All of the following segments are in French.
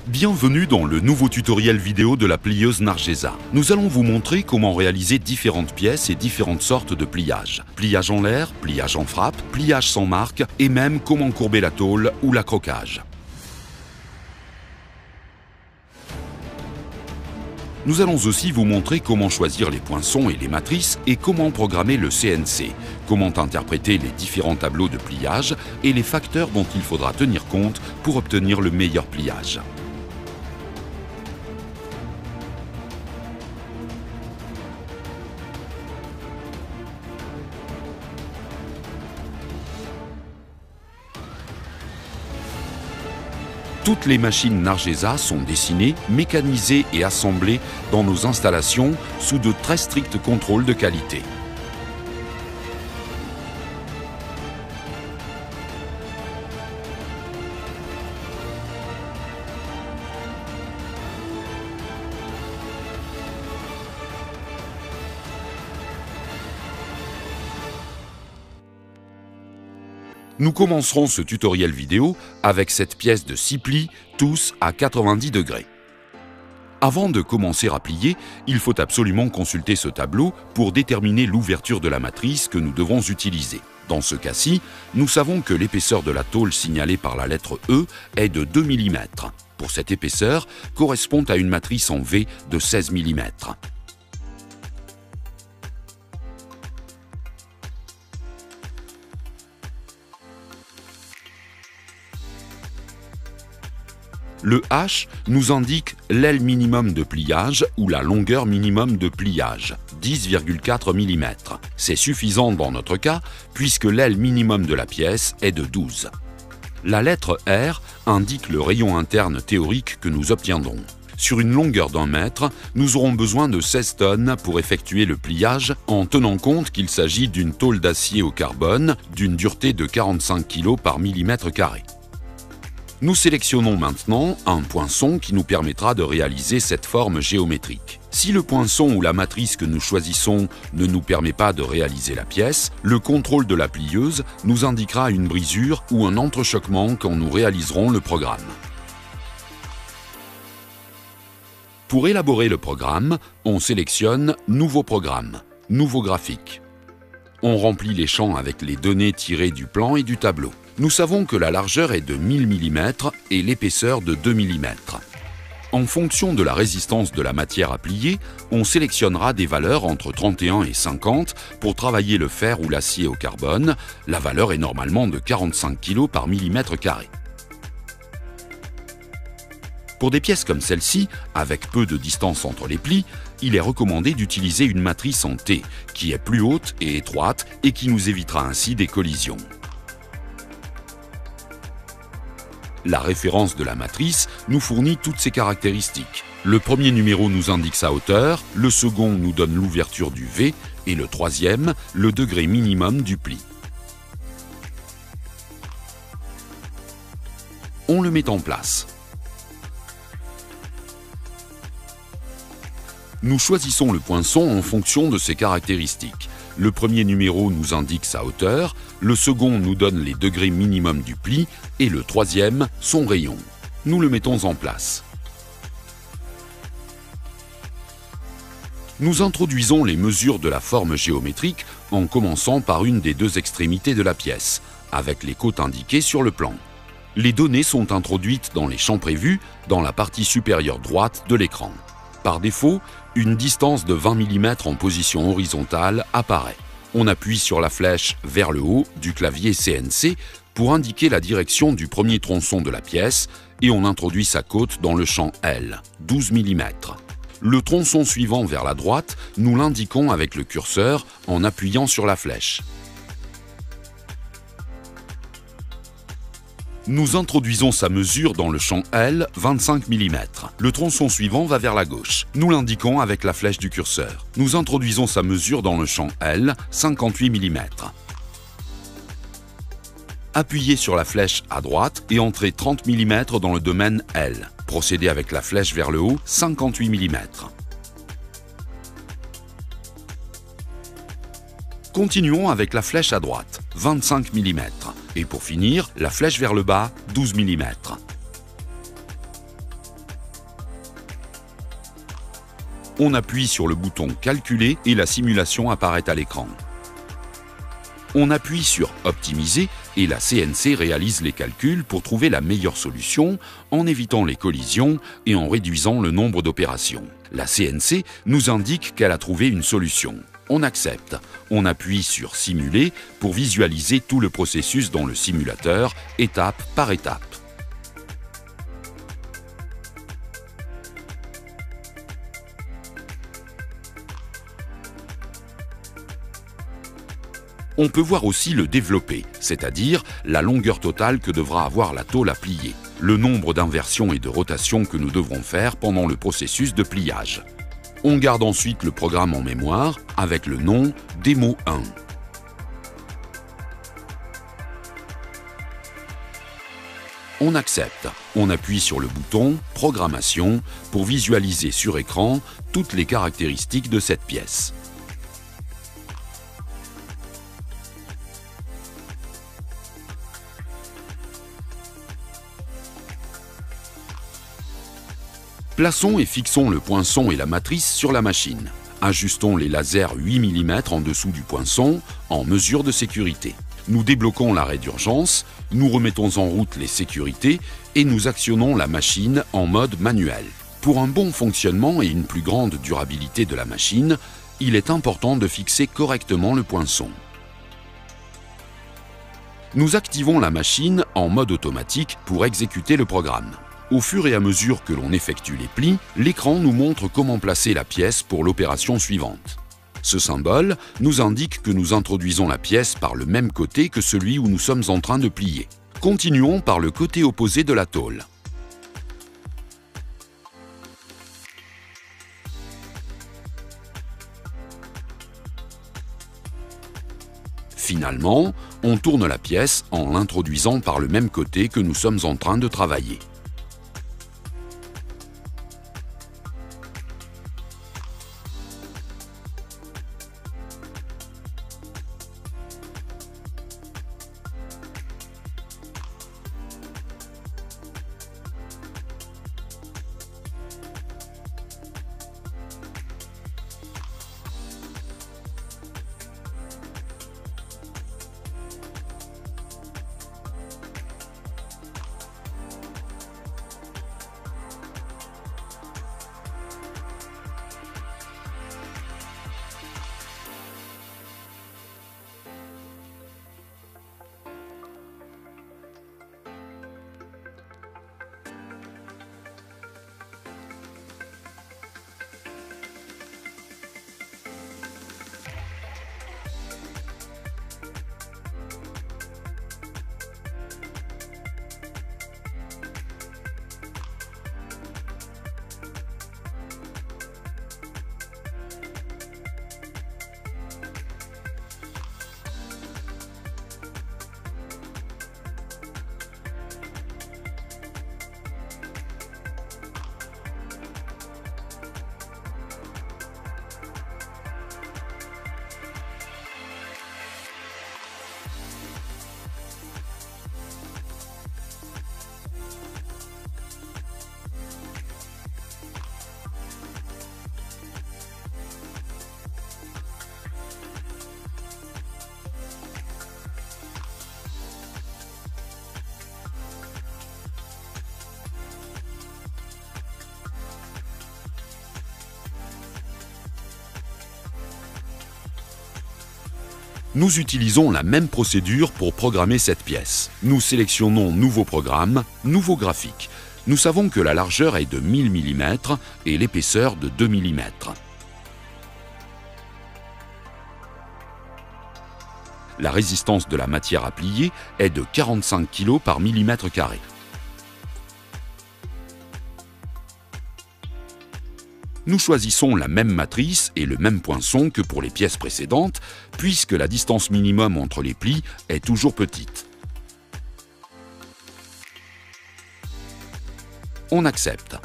Bienvenue dans le nouveau tutoriel vidéo de la plieuse Nargesa. Nous allons vous montrer comment réaliser différentes pièces et différentes sortes de pliage. Pliage en l'air, pliage en frappe, pliage sans marque et même comment courber la tôle ou l'accrochage. Nous allons aussi vous montrer comment choisir les poinçons et les matrices et comment programmer le CNC, comment interpréter les différents tableaux de pliage et les facteurs dont il faudra tenir compte pour obtenir le meilleur pliage. Toutes les machines Nargesa sont dessinées, mécanisées et assemblées dans nos installations sous de très stricts contrôles de qualité. Nous commencerons ce tutoriel vidéo avec cette pièce de 6 plis, tous à 90 degrés. Avant de commencer à plier, il faut absolument consulter ce tableau pour déterminer l'ouverture de la matrice que nous devons utiliser. Dans ce cas-ci, nous savons que l'épaisseur de la tôle signalée par la lettre E est de 2 mm. Pour cette épaisseur, correspond à une matrice en V de 16 mm. Le H nous indique l'aile minimum de pliage ou la longueur minimum de pliage, 10,4 mm. C'est suffisant dans notre cas puisque l'aile minimum de la pièce est de 12. La lettre R indique le rayon interne théorique que nous obtiendrons. Sur une longueur d'1 mètre, nous aurons besoin de 16 tonnes pour effectuer le pliage en tenant compte qu'il s'agit d'une tôle d'acier au carbone d'une dureté de 45 kg par millimètre carré. Nous sélectionnons maintenant un poinçon qui nous permettra de réaliser cette forme géométrique. Si le poinçon ou la matrice que nous choisissons ne nous permet pas de réaliser la pièce, le contrôle de la plieuse nous indiquera une brisure ou un entrechoquement quand nous réaliserons le programme. Pour élaborer le programme, on sélectionne « Nouveau programme »,« Nouveau graphique ». On remplit les champs avec les données tirées du plan et du tableau. Nous savons que la largeur est de 1000 mm et l'épaisseur de 2 mm. En fonction de la résistance de la matière à plier, on sélectionnera des valeurs entre 31 et 50 pour travailler le fer ou l'acier au carbone. La valeur est normalement de 45 kg par millimètre carré. Pour des pièces comme celle-ci, avec peu de distance entre les plis, il est recommandé d'utiliser une matrice en T, qui est plus haute et étroite et qui nous évitera ainsi des collisions. La référence de la matrice nous fournit toutes ces caractéristiques. Le premier numéro nous indique sa hauteur, le second nous donne l'ouverture du V et le troisième, le degré minimum du pli. On le met en place. Nous choisissons le poinçon en fonction de ses caractéristiques. Le premier numéro nous indique sa hauteur, le second nous donne les degrés minimum du pli et le troisième, son rayon. Nous le mettons en place. Nous introduisons les mesures de la forme géométrique en commençant par une des deux extrémités de la pièce, avec les côtes indiquées sur le plan. Les données sont introduites dans les champs prévus dans la partie supérieure droite de l'écran. Par défaut, une distance de 20 mm en position horizontale apparaît. On appuie sur la flèche vers le haut du clavier CNC pour indiquer la direction du premier tronçon de la pièce et on introduit sa côte dans le champ L, 12 mm. Le tronçon suivant vers la droite, nous l'indiquons avec le curseur en appuyant sur la flèche. Nous introduisons sa mesure dans le champ L, 25 mm. Le tronçon suivant va vers la gauche. Nous l'indiquons avec la flèche du curseur. Nous introduisons sa mesure dans le champ L, 58 mm. Appuyez sur la flèche à droite et entrez 30 mm dans le domaine L. Procédez avec la flèche vers le haut, 58 mm. Continuons avec la flèche à droite, 25 mm. Et pour finir, la flèche vers le bas, 12 mm. On appuie sur le bouton « Calculer » et la simulation apparaît à l'écran. On appuie sur « Optimiser » et la CNC réalise les calculs pour trouver la meilleure solution en évitant les collisions et en réduisant le nombre d'opérations. La CNC nous indique qu'elle a trouvé une solution. On accepte. On appuie sur « Simuler » pour visualiser tout le processus dans le simulateur, étape par étape. On peut voir aussi le développé, c'est-à-dire la longueur totale que devra avoir la tôle à plier, le nombre d'inversions et de rotations que nous devrons faire pendant le processus de pliage. On garde ensuite le programme en mémoire avec le nom Démo 1. On accepte. On appuie sur le bouton Programmation pour visualiser sur écran toutes les caractéristiques de cette pièce. Plaçons et fixons le poinçon et la matrice sur la machine. Ajustons les lasers 8 mm en dessous du poinçon en mesure de sécurité. Nous débloquons l'arrêt d'urgence, nous remettons en route les sécurités et nous actionnons la machine en mode manuel. Pour un bon fonctionnement et une plus grande durabilité de la machine, il est important de fixer correctement le poinçon. Nous activons la machine en mode automatique pour exécuter le programme. Au fur et à mesure que l'on effectue les plis, l'écran nous montre comment placer la pièce pour l'opération suivante. Ce symbole nous indique que nous introduisons la pièce par le même côté que celui où nous sommes en train de plier. Continuons par le côté opposé de la tôle. Finalement, on tourne la pièce en l'introduisant par le même côté que nous sommes en train de travailler. Nous utilisons la même procédure pour programmer cette pièce. Nous sélectionnons Nouveau programme, Nouveau graphique. Nous savons que la largeur est de 1000 mm et l'épaisseur de 2 mm. La résistance de la matière à plier est de 45 kg par millimètre carré. Nous choisissons la même matrice et le même poinçon que pour les pièces précédentes, puisque la distance minimum entre les plis est toujours petite. On accepte.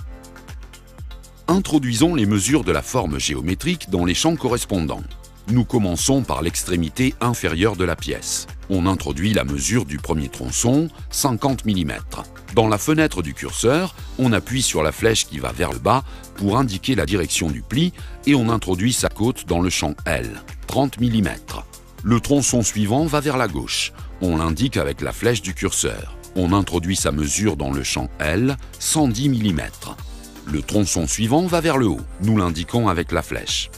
Introduisons les mesures de la forme géométrique dans les champs correspondants. Nous commençons par l'extrémité inférieure de la pièce. On introduit la mesure du premier tronçon, 50 mm. Dans la fenêtre du curseur, on appuie sur la flèche qui va vers le bas pour indiquer la direction du pli et on introduit sa côte dans le champ L, 30 mm. Le tronçon suivant va vers la gauche. On l'indique avec la flèche du curseur. On introduit sa mesure dans le champ L, 110 mm. Le tronçon suivant va vers le haut. Nous l'indiquons avec la flèche.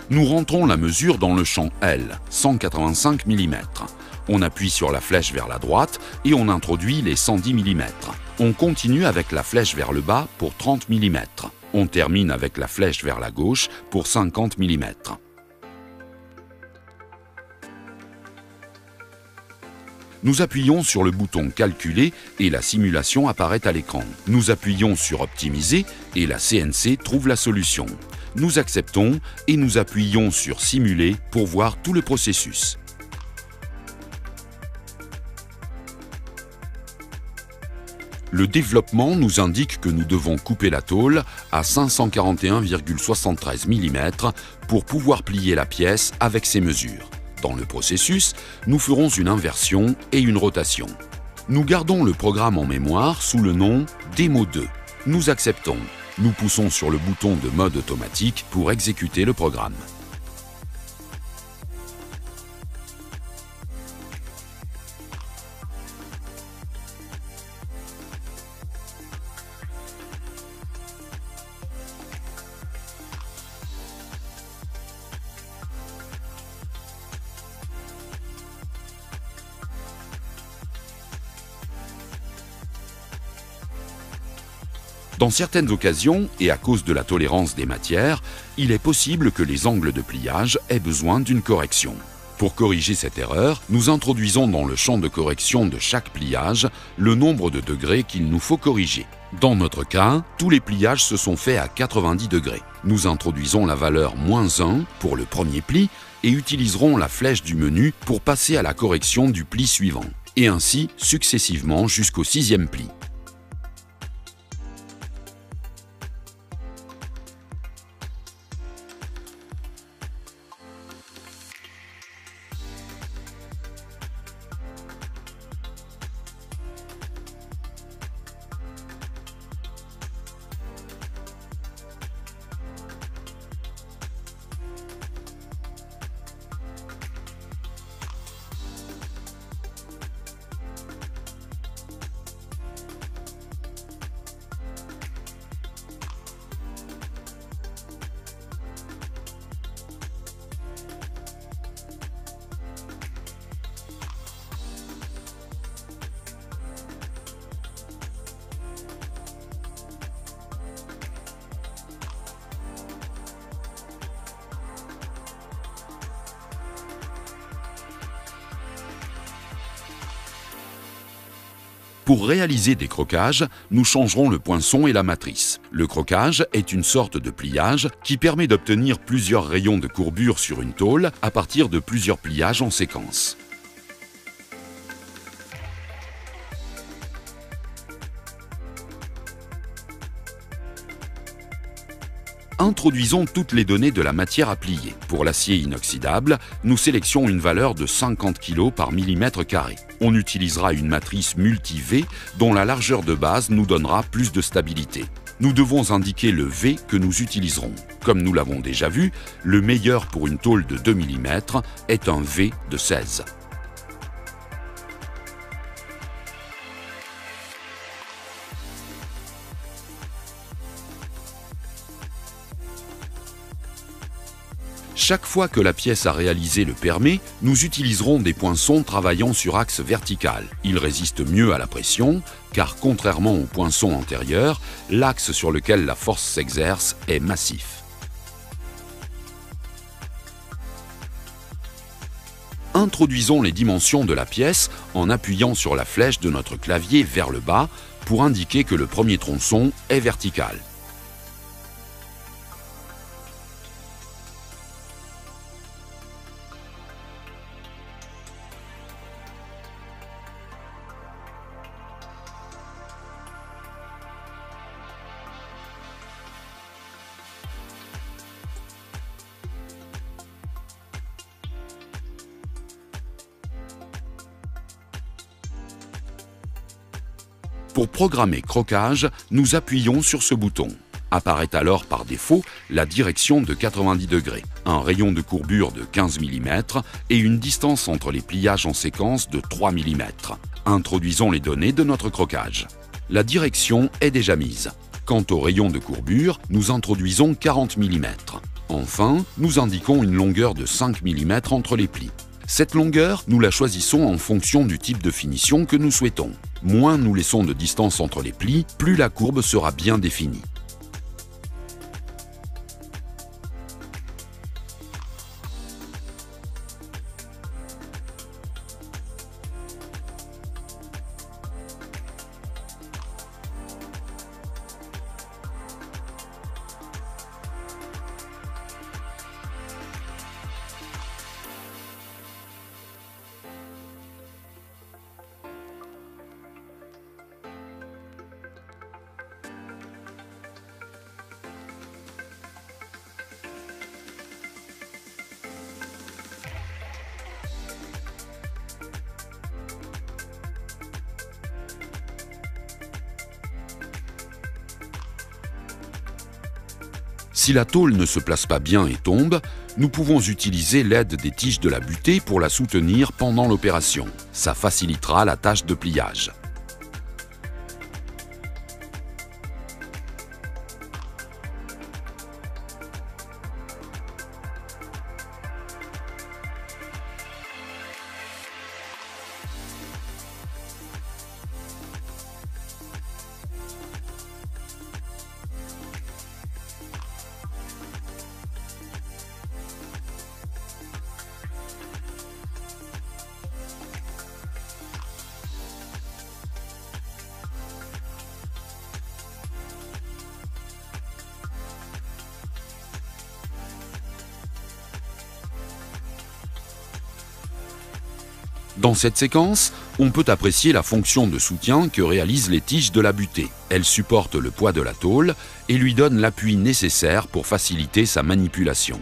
Nous rentrons la mesure dans le champ L, 185 mm. On appuie sur la flèche vers la droite et on introduit les 110 mm. On continue avec la flèche vers le bas pour 30 mm. On termine avec la flèche vers la gauche pour 50 mm. Nous appuyons sur le bouton Calculer et la simulation apparaît à l'écran. Nous appuyons sur Optimiser et la CNC trouve la solution. Nous acceptons et nous appuyons sur Simuler pour voir tout le processus. Le développement nous indique que nous devons couper la tôle à 541,73 mm pour pouvoir plier la pièce avec ces mesures. Dans le processus, nous ferons une inversion et une rotation. Nous gardons le programme en mémoire sous le nom Démo 2. Nous acceptons. Nous poussons sur le bouton de mode automatique pour exécuter le programme. Dans certaines occasions, et à cause de la tolérance des matières, il est possible que les angles de pliage aient besoin d'une correction. Pour corriger cette erreur, nous introduisons dans le champ de correction de chaque pliage le nombre de degrés qu'il nous faut corriger. Dans notre cas, tous les pliages se sont faits à 90 degrés. Nous introduisons la valeur -1 pour le premier pli et utiliserons la flèche du menu pour passer à la correction du pli suivant, et ainsi successivement jusqu'au 6e pli. Pour réaliser des croquages, nous changerons le poinçon et la matrice. Le croquage est une sorte de pliage qui permet d'obtenir plusieurs rayons de courbure sur une tôle à partir de plusieurs pliages en séquence. Introduisons toutes les données de la matière à plier. Pour l'acier inoxydable, nous sélectionnons une valeur de 50 kg par millimètre carré. On utilisera une matrice multi-V dont la largeur de base nous donnera plus de stabilité. Nous devons indiquer le V que nous utiliserons. Comme nous l'avons déjà vu, le meilleur pour une tôle de 2 mm est un V de 16. Chaque fois que la pièce a réalisé le permé, nous utiliserons des poinçons travaillant sur axe vertical. Ils résistent mieux à la pression, car contrairement aux poinçons antérieurs, l'axe sur lequel la force s'exerce est massif. Introduisons les dimensions de la pièce en appuyant sur la flèche de notre clavier vers le bas pour indiquer que le premier tronçon est vertical. Pour programmer croquage, nous appuyons sur ce bouton. Apparaît alors par défaut la direction de 90 degrés, un rayon de courbure de 15 mm et une distance entre les pliages en séquence de 3 mm. Introduisons les données de notre croquage. La direction est déjà mise. Quant au rayon de courbure, nous introduisons 40 mm. Enfin, nous indiquons une longueur de 5 mm entre les plis. Cette longueur, nous la choisissons en fonction du type de finition que nous souhaitons. Moins nous laissons de distance entre les plis, plus la courbe sera bien définie. Si la tôle ne se place pas bien et tombe, nous pouvons utiliser l'aide des tiges de la butée pour la soutenir pendant l'opération. Ça facilitera la tâche de pliage. Dans cette séquence, on peut apprécier la fonction de soutien que réalisent les tiges de la butée. Elles supportent le poids de la tôle et lui donnent l'appui nécessaire pour faciliter sa manipulation.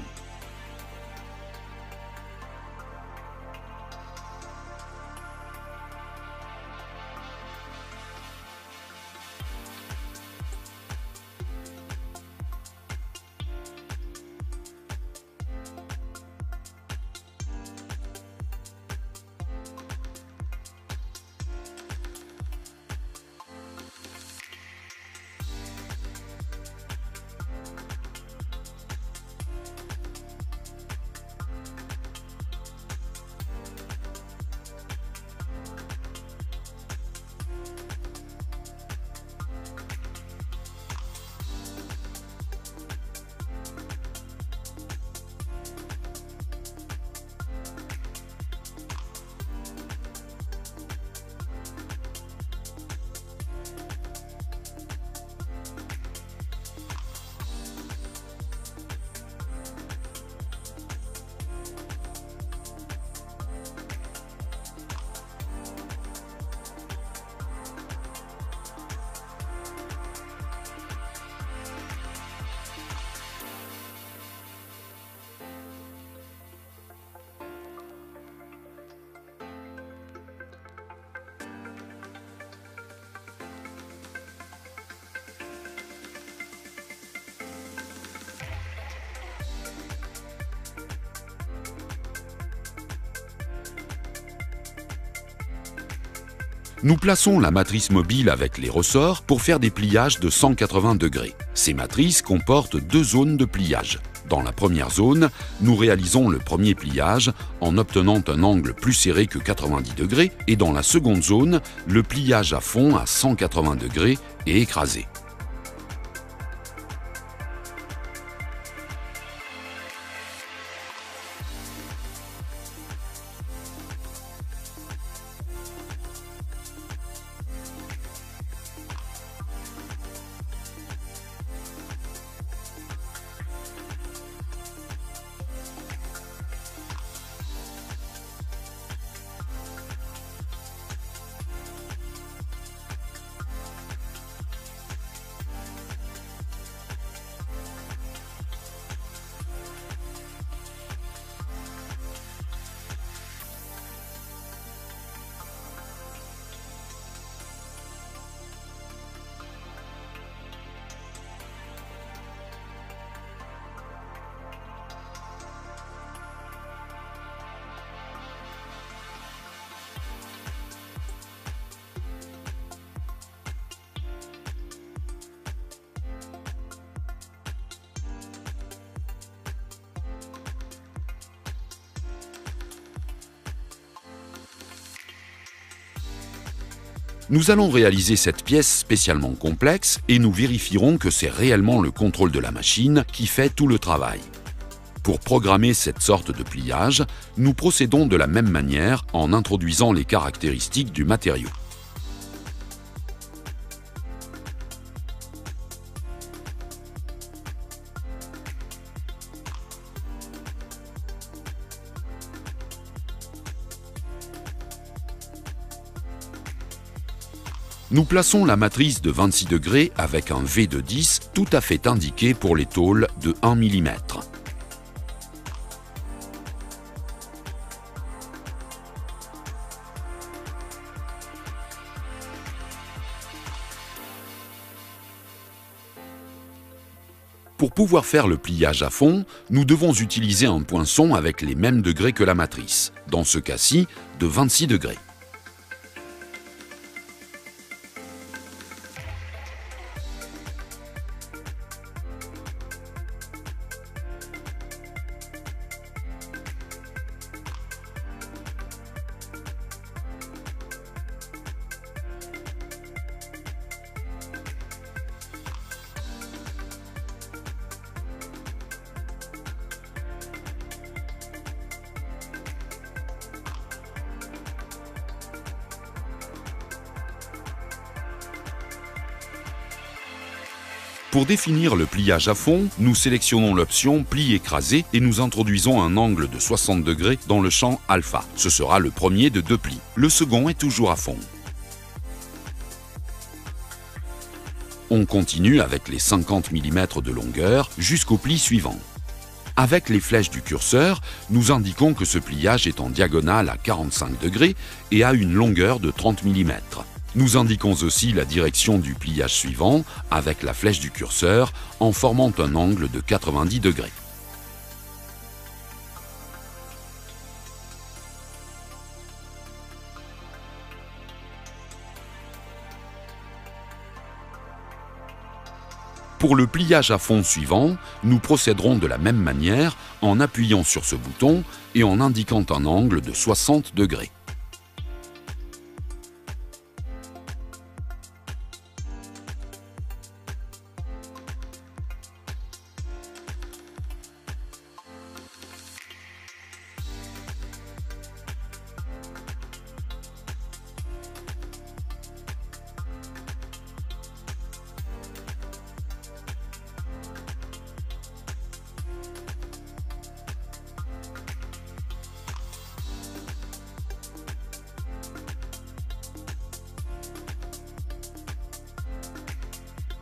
Nous plaçons la matrice mobile avec les ressorts pour faire des pliages de 180 degrés. Ces matrices comportent deux zones de pliage. Dans la première zone, nous réalisons le premier pliage en obtenant un angle plus serré que 90 degrés et dans la seconde zone, le pliage à fond à 180 degrés et écrasé. Nous allons réaliser cette pièce spécialement complexe et nous vérifierons que c'est réellement le contrôle de la machine qui fait tout le travail. Pour programmer cette sorte de pliage, nous procédons de la même manière en introduisant les caractéristiques du matériau. Nous plaçons la matrice de 26 degrés avec un V de 10 tout à fait indiqué pour les tôles de 1 mm. Pour pouvoir faire le pliage à fond, nous devons utiliser un poinçon avec les mêmes degrés que la matrice, dans ce cas-ci de 26 degrés. Pour définir le pliage à fond, nous sélectionnons l'option pli écrasé et nous introduisons un angle de 60 degrés dans le champ alpha. Ce sera le premier de 2 plis. Le second est toujours à fond. On continue avec les 50 mm de longueur jusqu'au pli suivant. Avec les flèches du curseur, nous indiquons que ce pliage est en diagonale à 45 degrés et a une longueur de 30 mm. Nous indiquons aussi la direction du pliage suivant avec la flèche du curseur en formant un angle de 90 degrés. Pour le pliage à fond suivant, nous procéderons de la même manière en appuyant sur ce bouton et en indiquant un angle de 60 degrés.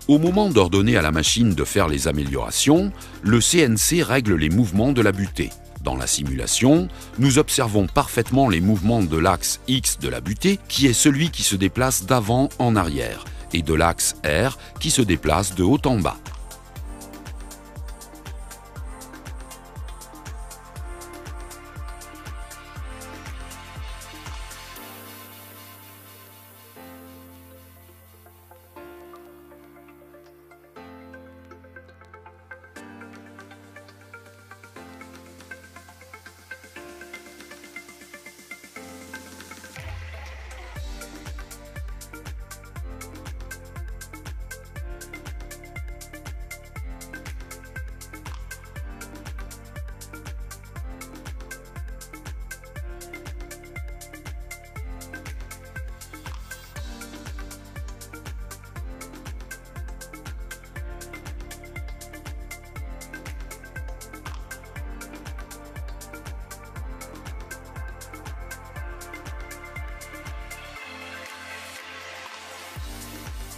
Au moment d'ordonner à la machine de faire les améliorations, le CNC règle les mouvements de la butée. Dans la simulation, nous observons parfaitement les mouvements de l'axe X de la butée, qui est celui qui se déplace d'avant en arrière, et de l'axe R qui se déplace de haut en bas.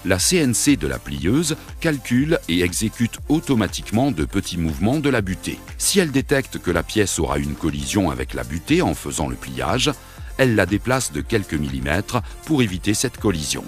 La CNC de la plieuse calcule et exécute automatiquement de petits mouvements de la butée. Si elle détecte que la pièce aura une collision avec la butée en faisant le pliage, elle la déplace de quelques millimètres pour éviter cette collision.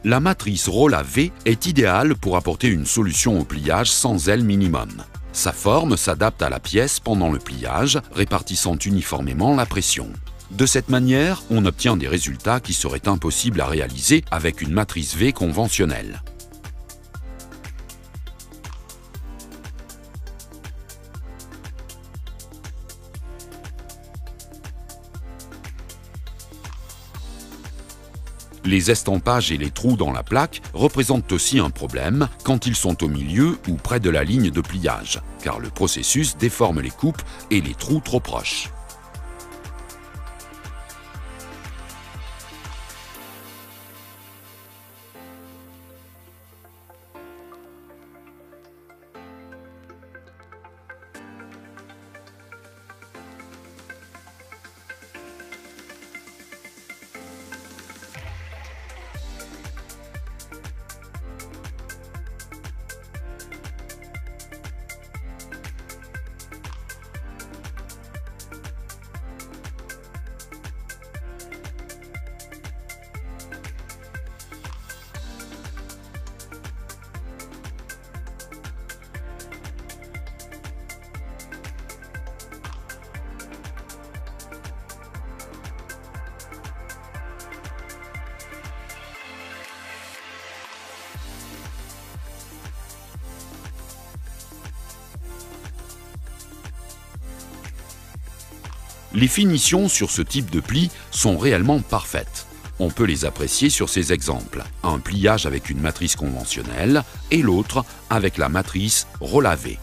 La matrice Rolla-V est idéale pour apporter une solution au pliage sans L minimum. Sa forme s'adapte à la pièce pendant le pliage, répartissant uniformément la pression. De cette manière, on obtient des résultats qui seraient impossibles à réaliser avec une matrice V conventionnelle. Les estampages et les trous dans la plaque représentent aussi un problème quand ils sont au milieu ou près de la ligne de pliage, car le processus déforme les coupes et les trous trop proches. Les finitions sur ce type de pli sont réellement parfaites. On peut les apprécier sur ces exemples. Un pliage avec une matrice conventionnelle et l'autre avec la matrice Rolla-V.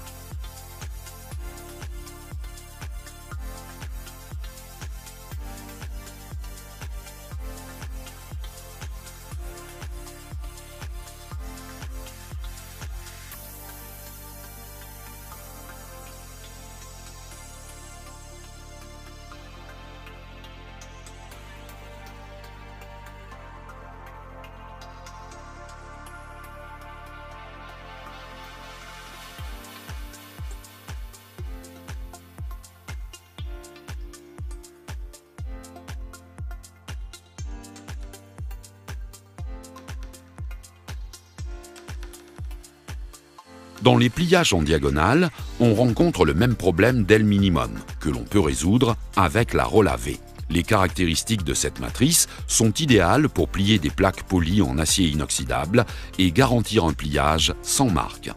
Dans les pliages en diagonale, on rencontre le même problème d'L minimum, que l'on peut résoudre avec la Rolla-V. Les caractéristiques de cette matrice sont idéales pour plier des plaques polies en acier inoxydable et garantir un pliage sans marque.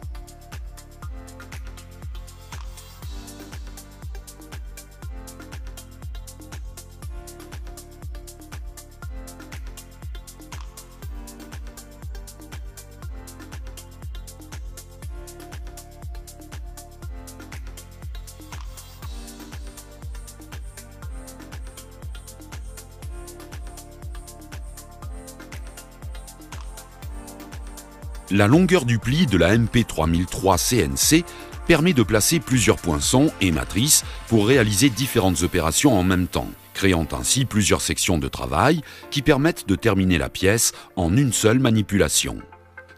La longueur du pli de la MP3003 CNC permet de placer plusieurs poinçons et matrices pour réaliser différentes opérations en même temps, créant ainsi plusieurs sections de travail qui permettent de terminer la pièce en une seule manipulation.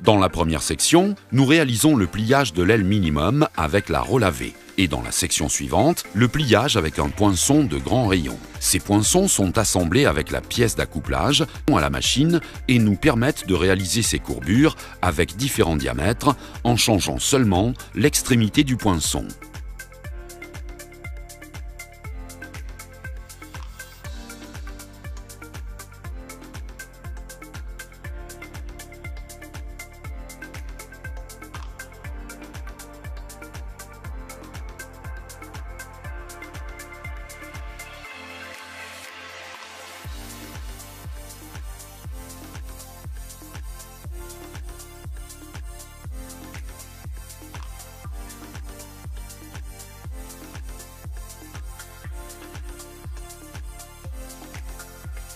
Dans la première section, nous réalisons le pliage de l'aile minimum avec la Rolla-V et dans la section suivante, le pliage avec un poinçon de grand rayon. Ces poinçons sont assemblés avec la pièce d'accouplage à la machine et nous permettent de réaliser ces courbures avec différents diamètres en changeant seulement l'extrémité du poinçon.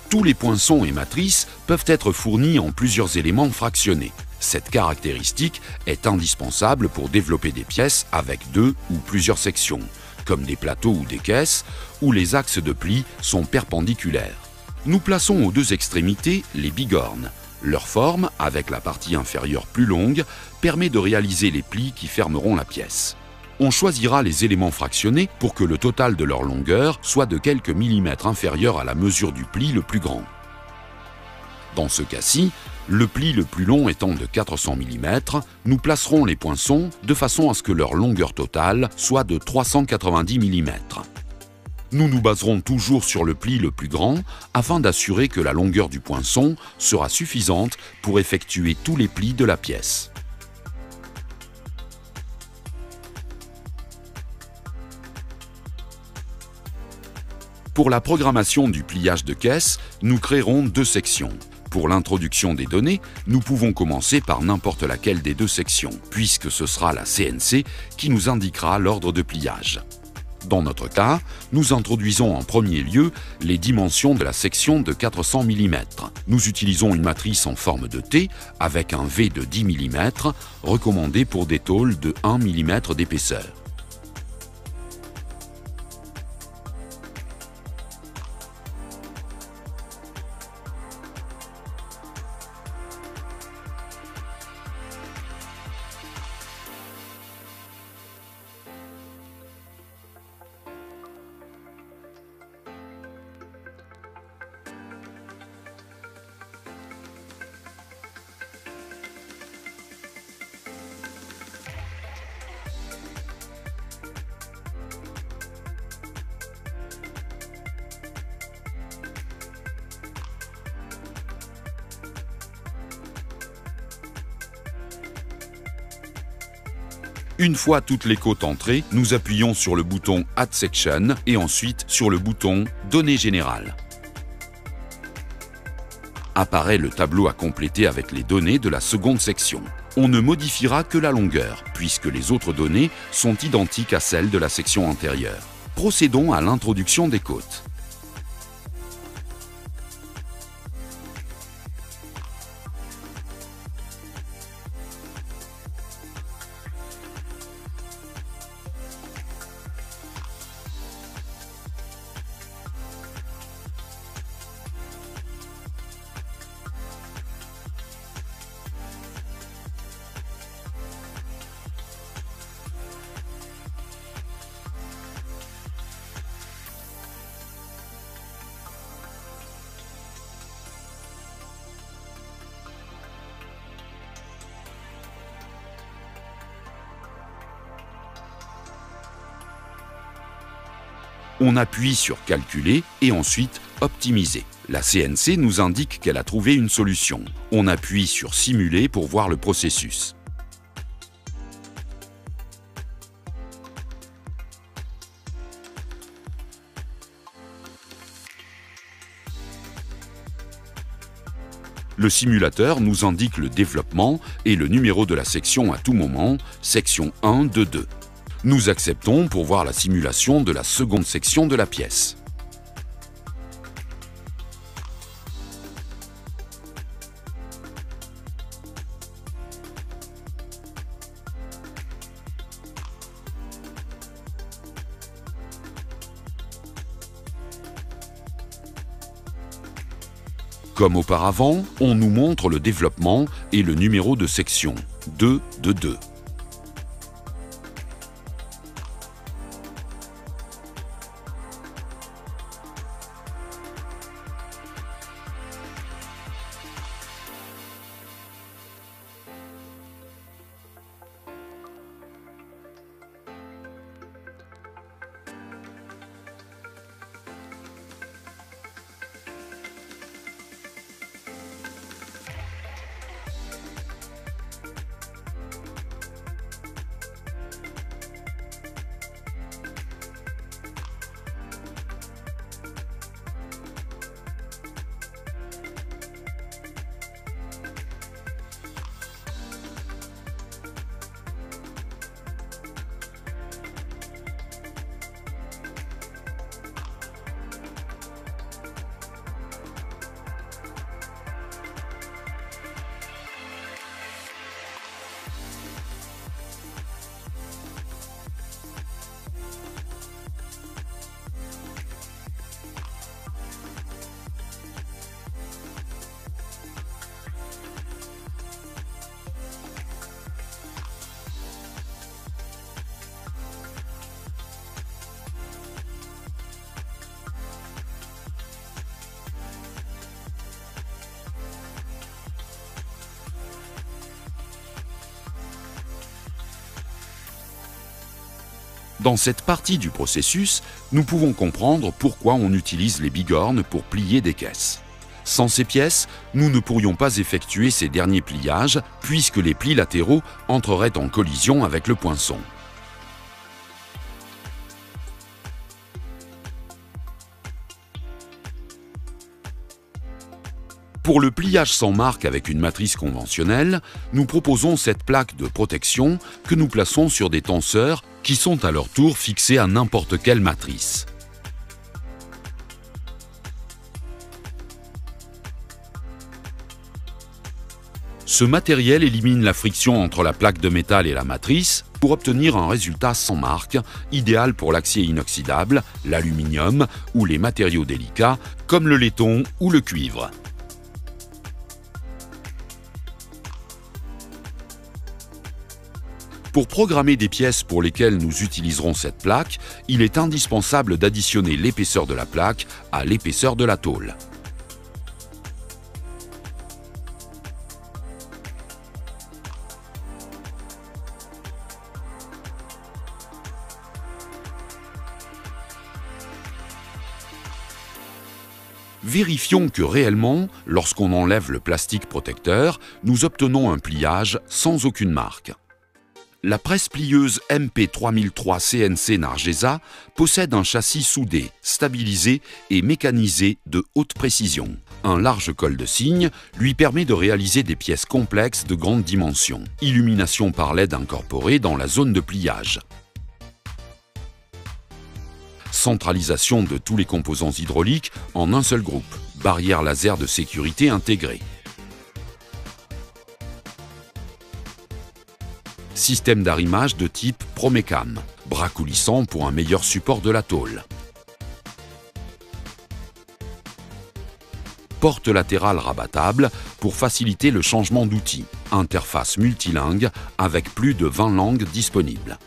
Tous les poinçons et matrices peuvent être fournis en plusieurs éléments fractionnés. Cette caractéristique est indispensable pour développer des pièces avec deux ou plusieurs sections, comme des plateaux ou des caisses, où les axes de pli sont perpendiculaires. Nous plaçons aux deux extrémités les bigornes. Leur forme, avec la partie inférieure plus longue, permet de réaliser les plis qui fermeront la pièce. On choisira les éléments fractionnés pour que le total de leur longueur soit de quelques millimètres inférieur à la mesure du pli le plus grand. Dans ce cas-ci, le pli le plus long étant de 400 mm, nous placerons les poinçons de façon à ce que leur longueur totale soit de 390 mm. Nous nous baserons toujours sur le pli le plus grand afin d'assurer que la longueur du poinçon sera suffisante pour effectuer tous les plis de la pièce. Pour la programmation du pliage de caisse, nous créerons deux sections. Pour l'introduction des données, nous pouvons commencer par n'importe laquelle des deux sections, puisque ce sera la CNC qui nous indiquera l'ordre de pliage. Dans notre cas, nous introduisons en premier lieu les dimensions de la section de 400 mm. Nous utilisons une matrice en forme de T avec un V de 10 mm, recommandé pour des tôles de 1 mm d'épaisseur. Une fois toutes les côtes entrées, nous appuyons sur le bouton Add Section et ensuite sur le bouton Données générales. Apparaît le tableau à compléter avec les données de la seconde section. On ne modifiera que la longueur, puisque les autres données sont identiques à celles de la section antérieure. Procédons à l'introduction des côtes. On appuie sur Calculer et ensuite Optimiser. La CNC nous indique qu'elle a trouvé une solution. On appuie sur Simuler pour voir le processus. Le simulateur nous indique le développement et le numéro de la section à tout moment, section 1 de 2. Nous acceptons pour voir la simulation de la seconde section de la pièce. Comme auparavant, on nous montre le développement et le numéro de section 2 de 2. Dans cette partie du processus, nous pouvons comprendre pourquoi on utilise les bigornes pour plier des caisses. Sans ces pièces, nous ne pourrions pas effectuer ces derniers pliages puisque les plis latéraux entreraient en collision avec le poinçon. Pour le pliage sans marque avec une matrice conventionnelle, nous proposons cette plaque de protection que nous plaçons sur des tenseurs qui sont à leur tour fixés à n'importe quelle matrice. Ce matériel élimine la friction entre la plaque de métal et la matrice pour obtenir un résultat sans marque, idéal pour l'acier inoxydable, l'aluminium ou les matériaux délicats comme le laiton ou le cuivre. Pour programmer des pièces pour lesquelles nous utiliserons cette plaque, il est indispensable d'additionner l'épaisseur de la plaque à l'épaisseur de la tôle. Vérifions que réellement, lorsqu'on enlève le plastique protecteur, nous obtenons un pliage sans aucune marque. La presse plieuse MP3003 CNC Nargesa possède un châssis soudé, stabilisé et mécanisé de haute précision. Un large col de cygne lui permet de réaliser des pièces complexes de grande dimension. Illumination par LED incorporée dans la zone de pliage. Centralisation de tous les composants hydrauliques en un seul groupe. Barrière laser de sécurité intégrée. Système d'arrimage de type Promecam. Bras coulissants pour un meilleur support de la tôle. Porte latérale rabattable pour faciliter le changement d'outil. Interface multilingue avec plus de 20 langues disponibles.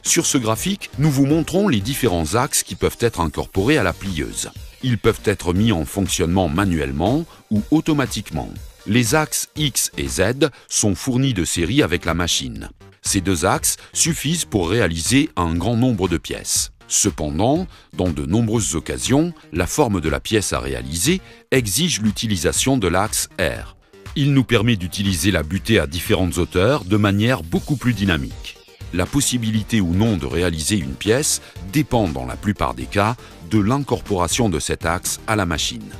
Sur ce graphique, nous vous montrons les différents axes qui peuvent être incorporés à la plieuse. Ils peuvent être mis en fonctionnement manuellement ou automatiquement. Les axes X et Z sont fournis de série avec la machine. Ces deux axes suffisent pour réaliser un grand nombre de pièces. Cependant, dans de nombreuses occasions, la forme de la pièce à réaliser exige l'utilisation de l'axe R. Il nous permet d'utiliser la butée à différentes hauteurs de manière beaucoup plus dynamique. La possibilité ou non de réaliser une pièce dépend dans la plupart des cas de l'incorporation de cet axe à la machine.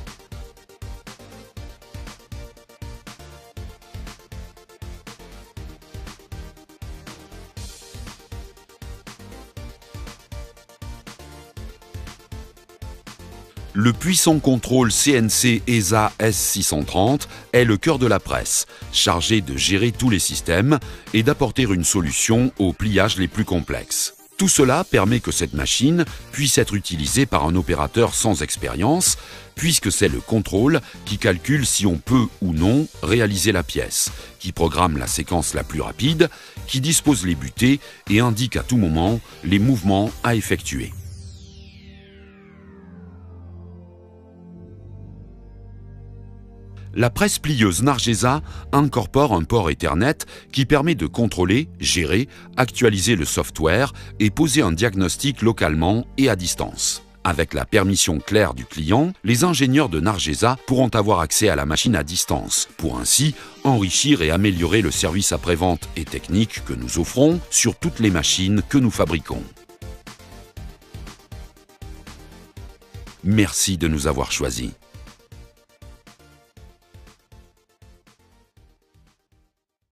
Le puissant contrôle CNC ESA S630 est le cœur de la presse, chargé de gérer tous les systèmes et d'apporter une solution aux pliages les plus complexes. Tout cela permet que cette machine puisse être utilisée par un opérateur sans expérience, puisque c'est le contrôle qui calcule si on peut ou non réaliser la pièce, qui programme la séquence la plus rapide, qui dispose les butées et indique à tout moment les mouvements à effectuer. La presse plieuse Nargesa incorpore un port Ethernet qui permet de contrôler, gérer, actualiser le software et poser un diagnostic localement et à distance. Avec la permission claire du client, les ingénieurs de Nargesa pourront avoir accès à la machine à distance, pour ainsi enrichir et améliorer le service après-vente et technique que nous offrons sur toutes les machines que nous fabriquons. Merci de nous avoir choisis.